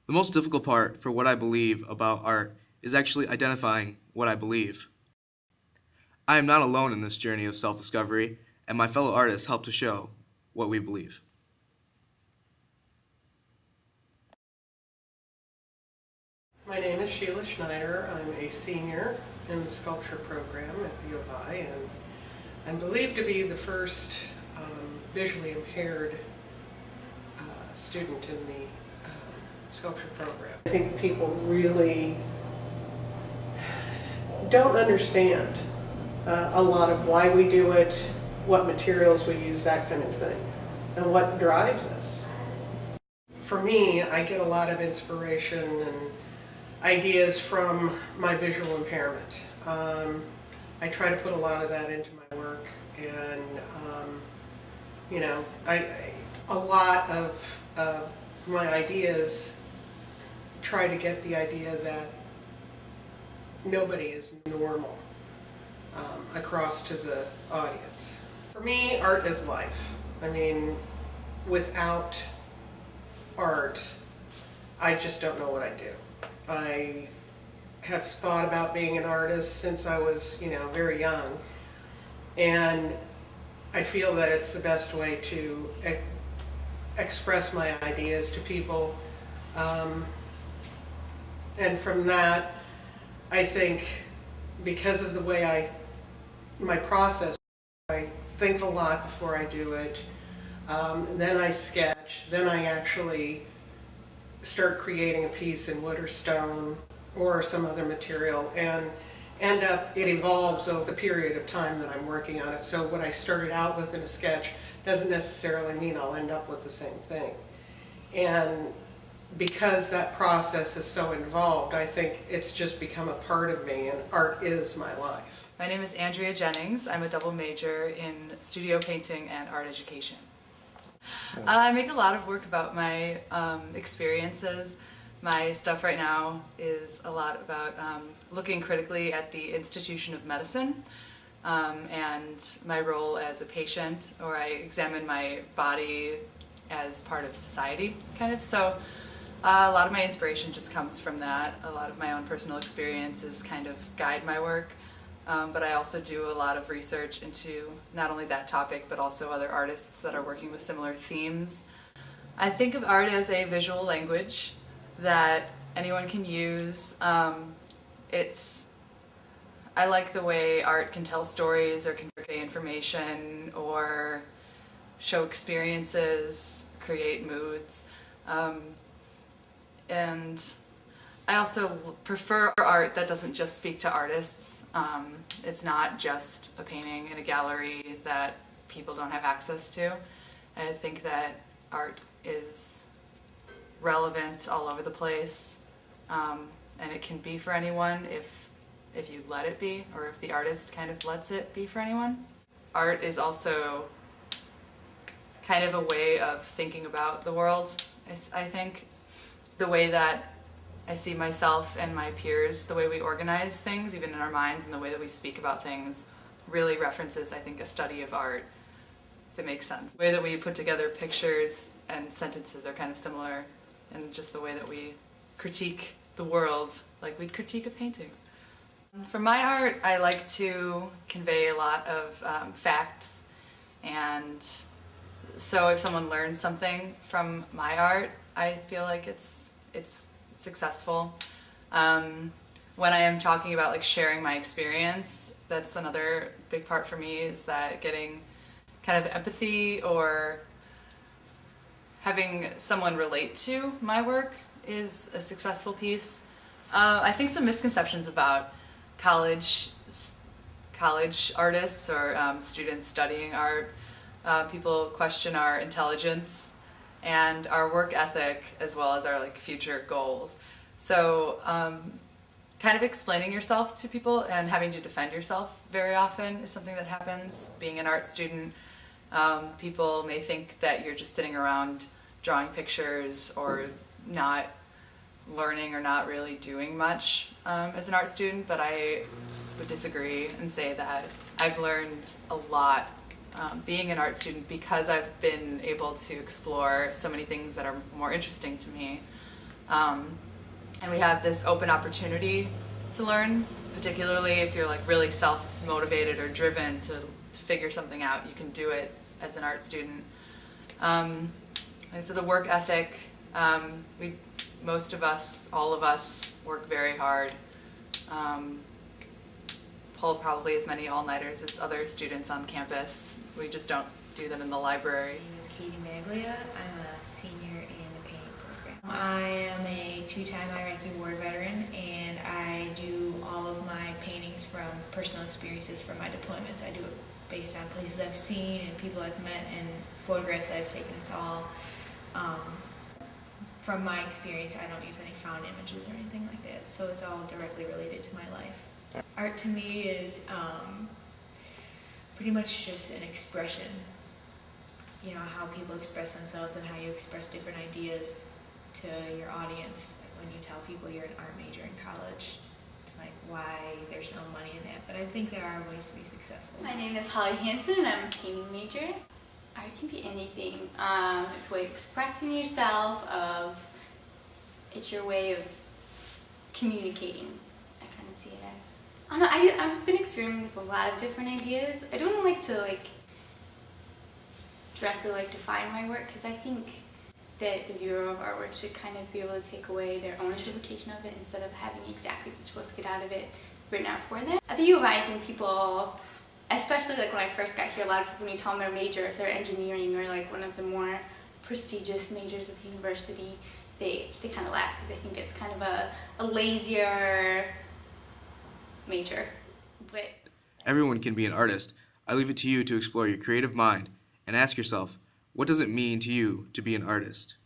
The most difficult part for what I believe about art is actually identifying what I believe. I am not alone in this journey of self discovery, and my fellow artists help to show what we believe. My name is Sheila Schneider. I'm a senior in the sculpture program at the U of I, and I'm believed to be the first visually impaired student in the sculpture program. I think people really don't understand a lot of why we do it, what materials we use, that kind of thing, and what drives us. For me, I get a lot of inspiration and ideas from my visual impairment. I try to put a lot of that into my work, and a lot of my ideas try to get the idea that nobody is normal across to the audience. For me, art is life. I mean, without art, I just don't know what I do. I have thought about being an artist since I was, very young, and I feel that it's the best way to express my ideas to people. And from that, I think because of the way my process, I think a lot before I do it. Then I sketch, then I actually start creating a piece in wood or stone or some other material, and it evolves over the period of time that I'm working on it. So what I started out with in a sketch doesn't necessarily mean I'll end up with the same thing. And because that process is so involved, I think it's just become a part of me, and art is my life. My name is Andrea Jennings. I'm a double major in studio painting and art education. I make a lot of work about my experiences. My stuff right now is a lot about looking critically at the institution of medicine and my role as a patient, or I examine my body as part of society, kind of. So a lot of my inspiration just comes from that. A lot of my own personal experiences kind of guide my work. But I also do a lot of research into not only that topic, but also other artists that are working with similar themes. I think of art as a visual language that anyone can use. I like the way art can tell stories or convey information or show experiences, create moods. And I also prefer art that doesn't just speak to artists. It's not just a painting in a gallery that people don't have access to. I think that art is relevant all over the place, and it can be for anyone if you let it be, or if the artist kind of lets it be for anyone. Art is also kind of a way of thinking about the world, I think. The way that I see myself and my peers, the way we organize things, even in our minds, and the way that we speak about things, really references, I think, a study of art, if it makes sense. The way that we put together pictures and sentences are kind of similar, and just the way that we critique the world, like we'd critique a painting. For my art, I like to convey a lot of facts, and so if someone learns something from my art, I feel like it's successful. When I am talking about like sharing my experience, that's another big part for me, is that getting kind of empathy or having someone relate to my work is a successful piece. I think some misconceptions about college artists or students studying art. People question our intelligence and our work ethic, as well as our like future goals. So kind of explaining yourself to people and having to defend yourself very often is something that happens. Being an art student, people may think that you're just sitting around drawing pictures or not learning or not really doing much as an art student, but I would disagree and say that I've learned a lot being an art student, because I've been able to explore so many things that are more interesting to me. And we have this open opportunity to learn, particularly if you're like really self-motivated or driven to figure something out. You can do it as an art student. So the work ethic, most of us, all of us, work very hard. Pull probably as many all-nighters as other students on campus. We just don't do them in the library. My name is Katie Maglia. I'm a senior in the painting program. I am a two-time high-ranking war veteran, and I do all of my paintings from personal experiences from my deployments. I do it based on places I've seen and people I've met and photographs I've taken. It's all from my experience. I don't use any found images or anything like that, so it's all directly related to my life. Art to me is pretty much just an expression. You know, how people express themselves and how you express different ideas to your audience. Like when you tell people you're an art major in college, it's like, why there's no money in that. But I think there are ways to be successful. My name is Holly Hansen and I'm a painting major. Art can be anything. It's a way of expressing yourself, it's your way of communicating. I kind of see it as. I don't know, I've been experimenting with a lot of different ideas. I don't like to directly define my work, because I think that the viewer of our work should kind of be able to take away their own interpretation of it instead of having exactly what you're supposed to get out of it written out for them. At the U of I think people, especially when I first got here, a lot of people, when you tell them their major, if they're engineering or one of the more prestigious majors at the university, they kind of laugh because they think it's kind of a lazier major. But Everyone can be an artist. I leave it to you to explore your creative mind and ask yourself, what does it mean to you to be an artist?